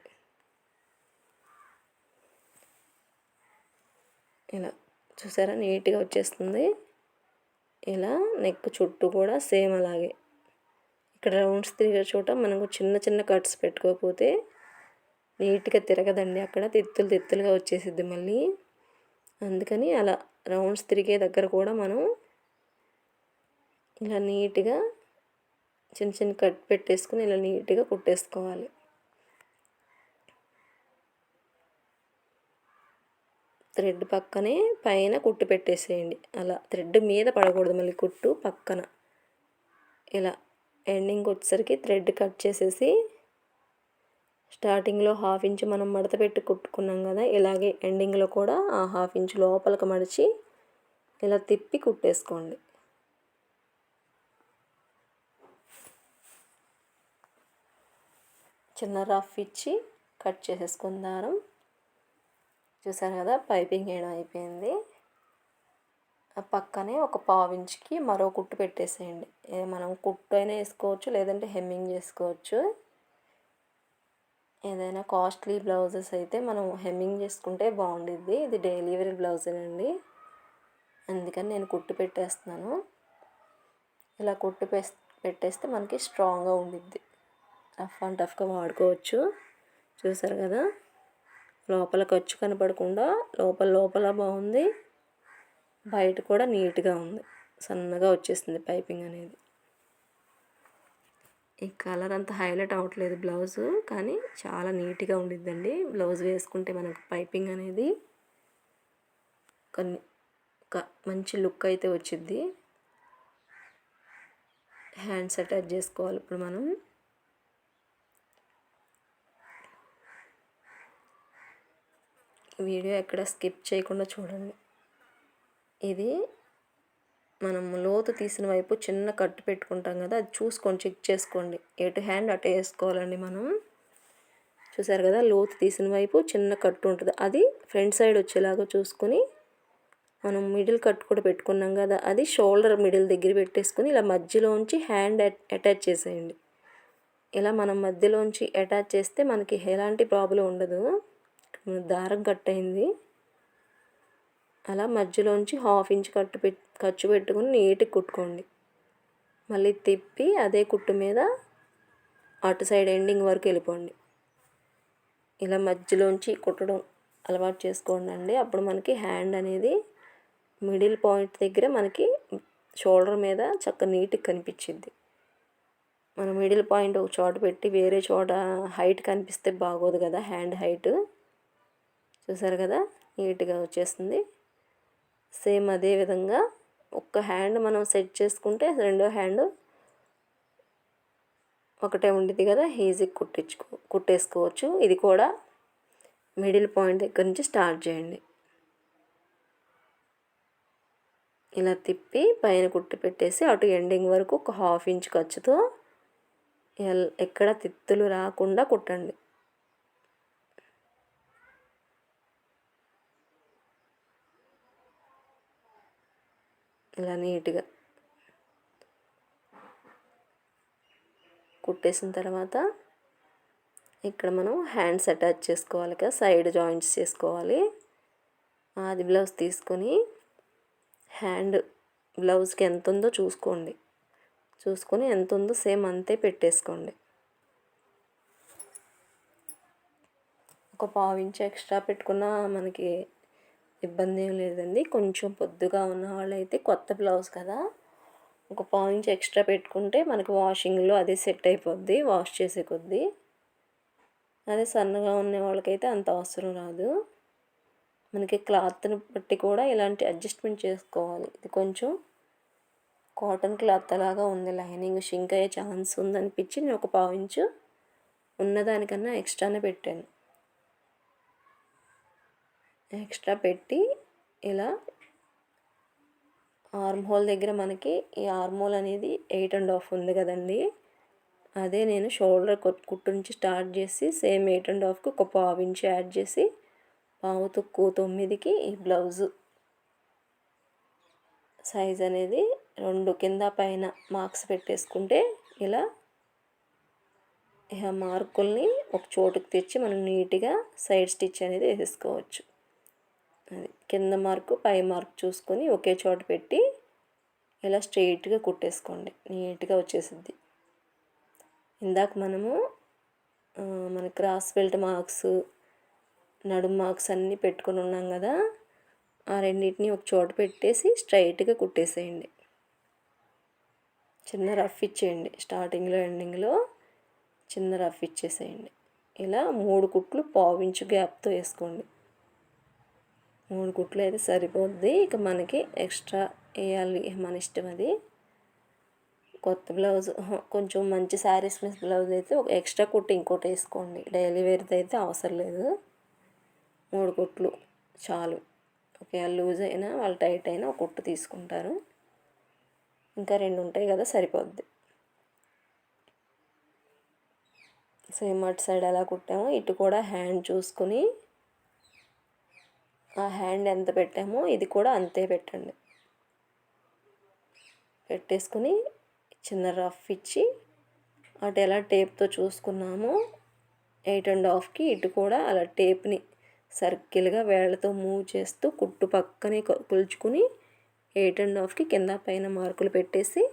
ఇలా చూసారా, నీట్గా వచ్చేస్తుంది. ఇలా నెక్ చుట్టూ కూడా సేమ్ అలాగే ఇక్కడ రౌండ్స్ తిరిగే చోట మనకు చిన్న చిన్న కట్స్ పెట్టుకోకపోతే నీట్గా తిరగదండి. అక్కడ తిత్తులుగా వచ్చేసిద్ది మళ్ళీ. అందుకని అలా రౌండ్స్ తిరిగే దగ్గర కూడా మనం ఇలా నీట్గా చిన్న చిన్న కట్ పెట్టేసుకుని ఇలా నీట్గా కుట్టేసుకోవాలి. థ్రెడ్ పక్కనే పైన కుట్టు పెట్టేసేయండి. అలా థ్రెడ్ మీద పడకూడదు, మళ్ళీ కుట్టు పక్కన ఇలా ఎండింగ్ వచ్చేసరికి థ్రెడ్ కట్ చేసేసి స్టార్టింగ్లో 1/2 ఇంచ్ మనం మడత పెట్టి కుట్టుకున్నాం కదా, ఇలాగే ఎండింగ్లో కూడా ఆ 1/2 ఇంచ్ లోపలికి మడిచి ఇలా తిప్పి కుట్టేసుకోండి. చిన్న రఫ్ ఇచ్చి కట్ చేసేసుకున్న దారం. చూసారు కదా, పైపింగ్ వేయడం అయిపోయింది. ఆ పక్కనే ఒక 1/2 ఇంచ్కి మరో కుట్టు పెట్టేసేయండి. మనం కుట్టు అయినా వేసుకోవచ్చు, లేదంటే హెమ్మింగ్ చేసుకోవచ్చు. ఏదైనా కాస్ట్లీ బ్లౌజెస్ అయితే మనం హెమ్మింగ్ చేసుకుంటే బాగుండిద్ది. ఇది డైలీ వేర్ బ్లౌజేనండి, అందుకని నేను కుట్టు పెట్టేస్తున్నాను. ఇలా కుట్టు పెట్టేస్తే మనకి స్ట్రాంగ్గా ఉండిద్ది. రఫ్ అండ్ టఫ్గా వాడుకోవచ్చు. చూసారు కదా, లోపల ఖర్చు కనపడకుండా లోపల బాగుంది, బయట కూడా నీట్గా ఉంది. సన్నగా వచ్చేసింది పైపింగ్ అనేది. ఈ కలర్ అంతా హైలైట్ అవ్వట్లేదు బ్లౌజు, కానీ చాలా నీట్గా ఉండిద్దండి. బ్లౌజ్ వేసుకుంటే మనకు పైపింగ్ అనేది మంచి లుక్ అయితే వచ్చిద్ది. హ్యాండ్స్ అటాచ్ చేసుకోవాలి ఇప్పుడు మనం. వీడియో ఎక్కడ స్కిప్ చేయకుండా చూడండి. ఇది మనం లోతు తీసిన వైపు చిన్న కట్టు పెట్టుకుంటాం కదా, అది చూసుకొని చెక్ చేసుకోండి. ఎటు హ్యాండ్ అటే వేసుకోవాలండి మనం. చూసారు కదా, లోతు తీసిన వైపు చిన్న కట్టు ఉంటుంది, అది ఫ్రంట్ సైడ్ వచ్చేలాగా చూసుకొని మనం మిడిల్ కట్ కూడా పెట్టుకున్నాం కదా, అది షోల్డర్ మిడిల్ దగ్గర పెట్టేసుకొని ఇలా మధ్యలోంచి హ్యాండ్ అటాచ్ చేసేయండి. ఇలా మనం మధ్యలోంచి అటాచ్ చేస్తే మనకి ఎలాంటి ప్రాబ్లం ఉండదు. దారం కట్ అయింది. అలా మధ్యలోంచి 1/2 ఇంచ్ ఖర్చు పెట్టుకుని నీట్గా కుట్టుకోండి. మళ్ళీ తిప్పి అదే కుట్టు మీద అటు సైడ్ ఎండింగ్ వరకు వెళ్ళిపోండి. ఇలా మధ్యలోంచి కుట్టడం అలవాటు చేసుకోండి అండి. అప్పుడు మనకి హ్యాండ్ అనేది మిడిల్ పాయింట్ దగ్గర మనకి షోల్డర్ మీద చక్కగా నీట్గా కనిపించింది. మనం మిడిల్ పాయింట్ ఒక చోట పెట్టి వేరే చోట హైట్ కనిపిస్తే బాగోదు కదా, హ్యాండ్ హైట్. చూసారు కదా, నీట్గా వచ్చేస్తుంది. సేమ్ అదే విధంగా ఒక్క హ్యాండ్ మనం సెట్ చేసుకుంటే రెండో హ్యాండ్ ఒకటే ఉండిద్ది కదా, ఈజీ కుట్టేసుకోవచ్చు. ఇది కూడా మిడిల్ పాయింట్ దగ్గర నుంచి స్టార్ట్ చేయండి. ఇలా తిప్పి పైన కుట్టి పెట్టేసి అటు ఎండింగ్ వరకు ఒక 1/2 ఇంచ్ ఖర్చుతో ఎక్కడ తిత్తులు రాకుండా కుట్టండి. ఇలా నీట్గా కుట్టేసిన తర్వాత ఇక్కడ మనం హ్యాండ్స్ అటాచ్ చేసుకోవాలి కదా, సైడ్ జాయింట్స్ చేసుకోవాలి. ఆది బ్లౌజ్ తీసుకొని హ్యాండ్ బ్లౌజ్కి ఎంత ఉందో చూసుకొని ఎంత ఉందో సేమ్ అంతే పెట్టేసుకోండి. ఒక 1/2 ఇంచ్ ఎక్స్ట్రా పెట్టుకున్నా మనకి ఇబ్బంది ఏం లేదండి. కొంచెం పొద్దుగా ఉన్న వాళ్ళైతే కొత్త బ్లౌజ్ కదా, ఒక 1/2 ఇంచ్ ఎక్స్ట్రా పెట్టుకుంటే మనకి వాషింగ్లో అదే సెట్ అయిపోద్ది వాష్ చేసే కొద్దీ. అదే సన్నగా ఉన్న వాళ్ళకైతే అంత అవసరం రాదు. మనకి క్లాత్ని బట్టి కూడా ఇలాంటి అడ్జస్ట్మెంట్ చేసుకోవాలి. ఇది కొంచెం కాటన్ క్లాత్ లాగా ఉంది, లైనింగ్ షింక్ అయ్యే ఛాన్స్ ఉందనిపించి నేను ఒక 1/2 ఇంచు ఉన్నదానికన్నా ఎక్స్ట్రానే పెట్టాను. ఎక్స్ట్రా పెట్టి ఇలా ఆర్మ్ హోల్ దగ్గర మనకి ఈ ఆర్మ్ హోల్ అనేది 8.5 ఉంది కదండి, అదే నేను షోల్డర్ కుట్టు నుంచి స్టార్ట్ చేసి సేమ్ 8.5కి ఒక 1/2 ఇంచ్ యాడ్ చేసి 9.5కి ఈ బ్లౌజు సైజ్ అనేది 2 కింద పైన మార్క్స్ పెట్టేసుకుంటే ఇలా మార్కుల్ని ఒక చోటుకి తెచ్చి మనం నీట్గా సైడ్ స్టిచ్ అనేది వేసేసుకోవచ్చు. అది కింద మార్కు పై మార్క్ చూసుకొని ఒకే చోట పెట్టి ఇలా స్ట్రెయిట్గా కుట్టేసుకోండి, నీట్గా వచ్చేసిద్ది. ఇందాక మనము మన క్రాస్ బెల్ట్ మార్క్స్, నడుం మార్క్స్ అన్నీ పెట్టుకుని ఉన్నాం కదా, ఆ రెండింటిని ఒక చోట పెట్టేసి స్ట్రైట్గా కుట్టేసేయండి. చిన్న రఫ్ ఇచ్చేయండి, స్టార్టింగ్లో ఎండింగ్లో చిన్న రఫ్ ఇచ్చేసేయండి. ఇలా 3 కుట్లు 1/2 ఇంచు గ్యాప్తో వేసుకోండి. 3 కుట్లు అయితే సరిపోద్ది. ఇక మనకి ఎక్స్ట్రా వేయాలి మన ఇష్టం అది. కొత్త బ్లౌజ్ కొంచెం మంచి శారీస్ మిస్ బ్లౌజ్ అయితే ఒక ఎక్స్ట్రా కుట్టు ఇంకోటి వేసుకోండి. డైలీ వేర్ది అయితే అవసరం లేదు, 3 కుట్లు చాలు. ఒకవేళ లూజ్ అయినా వాళ్ళు టైట్ అయినా ఒక కుట్టు తీసుకుంటారు, ఇంకా 2 ఉంటాయి కదా సరిపోద్ది. సేమ్ అటు సైడ్ ఎలా కుట్టామో ఇటు కూడా హ్యాండ్ చూసుకొని ఆ హ్యాండ్ ఎంత పెట్టామో ఇది కూడా అంతే పెట్టండి. పెట్టేసుకుని చిన్న రఫ్ ఇచ్చి అటు ఎలా టేప్తో చూసుకున్నామో 8.5కి ఇటు కూడా అలా టేప్ని సర్కిల్గా వేళ్ళతో మూవ్ చేస్తూ కుట్టు పక్కనే కొలుచుకుని 8.5కి కింద పైన మార్కులు పెట్టేసి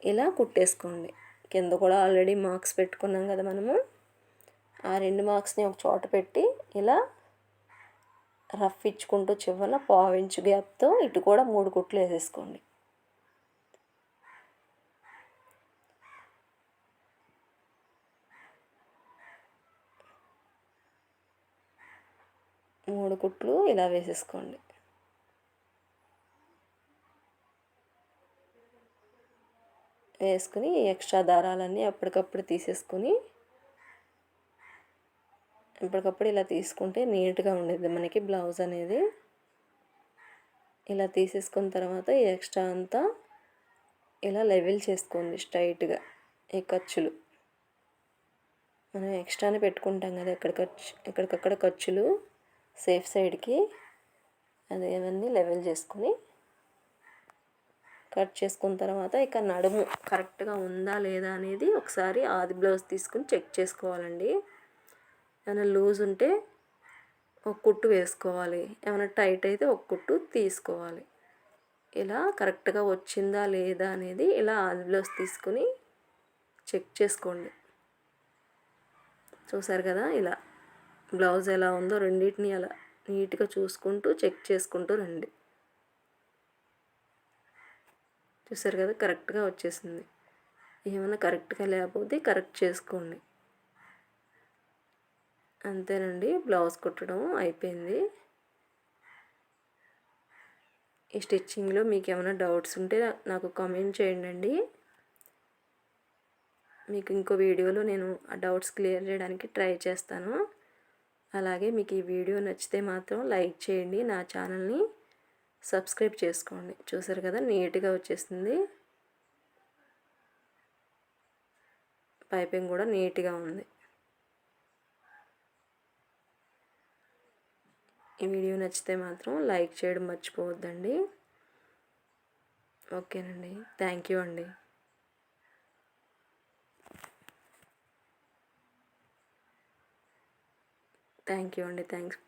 ఇలా కుట్టేసుకోండి. కింద కూడా ఆల్రెడీ మార్క్స్ పెట్టుకున్నాం కదా మనము, ఆ 2 మార్క్స్ని ఒక చోట పెట్టి ఇలా రఫ్ ఇచ్చుకుంటూ చివరన 1/2 ఇంచు గ్యాప్తో ఇటు కూడా 3 కుట్లు వేసేసుకోండి. మూడు కుట్లు ఇలా వేసేసుకోండి. వేసుకుని ఎక్స్ట్రా దారాలన్నీ అప్పటికప్పుడు తీసేసుకొని ఎప్పటికప్పుడు ఇలా తీసుకుంటే నీట్గా ఉండేది మనకి బ్లౌజ్ అనేది. ఇలా తీసేసుకున్న తర్వాత ఈ ఎక్స్ట్రా అంతా ఇలా లెవెల్ చేసుకోండి స్ట్రైట్గా. ఈ ఖర్చులు మనం ఎక్స్ట్రానే పెట్టుకుంటాం కదా, ఎక్కడికక్కడ ఖర్చులు సేఫ్ సైడ్కి అదేవన్నీ లెవెల్ చేసుకుని కట్ చేసుకున్న తర్వాత ఇక నడుము కరెక్ట్గా ఉందా లేదా అనేది ఒకసారి ఆది బ్లౌజ్ తీసుకుని చెక్ చేసుకోవాలండి. ఏమైనా లూజ్ ఉంటే ఒక కుట్టు వేసుకోవాలి, ఏమైనా టైట్ అయితే ఒక కుట్టు తీసుకోవాలి. ఇలా కరెక్ట్గా వచ్చిందా లేదా అనేది ఇలా ఆది బ్లౌజ్ తీసుకుని చెక్ చేసుకోండి. చూసారు కదా, ఇలా బ్లౌజ్ ఎలా ఉందో రెండింటిని అలా నీట్గా చూసుకుంటూ చెక్ చేసుకుంటూ రండి. చూసారు కదా, కరెక్ట్గా వచ్చేసింది. ఏమైనా కరెక్ట్గా లేకపోతే కరెక్ట్ చేసుకోండి. అంతేనండి, బ్లౌజ్ కుట్టడం అయిపోయింది. ఈ స్టిచ్చింగ్లో మీకు ఏమైనా డౌట్స్ ఉంటే నాకు కామెంట్ చేయండి. మీకు ఇంకో వీడియోలో నేను ఆ డౌట్స్ క్లియర్ చేయడానికి ట్రై చేస్తాను. అలాగే మీకు ఈ వీడియో నచ్చితే మాత్రం లైక్ చేయండి, నా ఛానల్ని సబ్స్క్రైబ్ చేసుకోండి. చూసారు కదా నీట్గా వచ్చేసింది, పైపింగ్ కూడా నీట్గా ఉంది. ఈ వీడియో నచ్చితే మాత్రం లైక్ చేయడం మర్చిపోవద్దండి. ఓకేనండి, థ్యాంక్ యూ అండి. థ్యాంక్ యూ అండి, థ్యాంక్స్.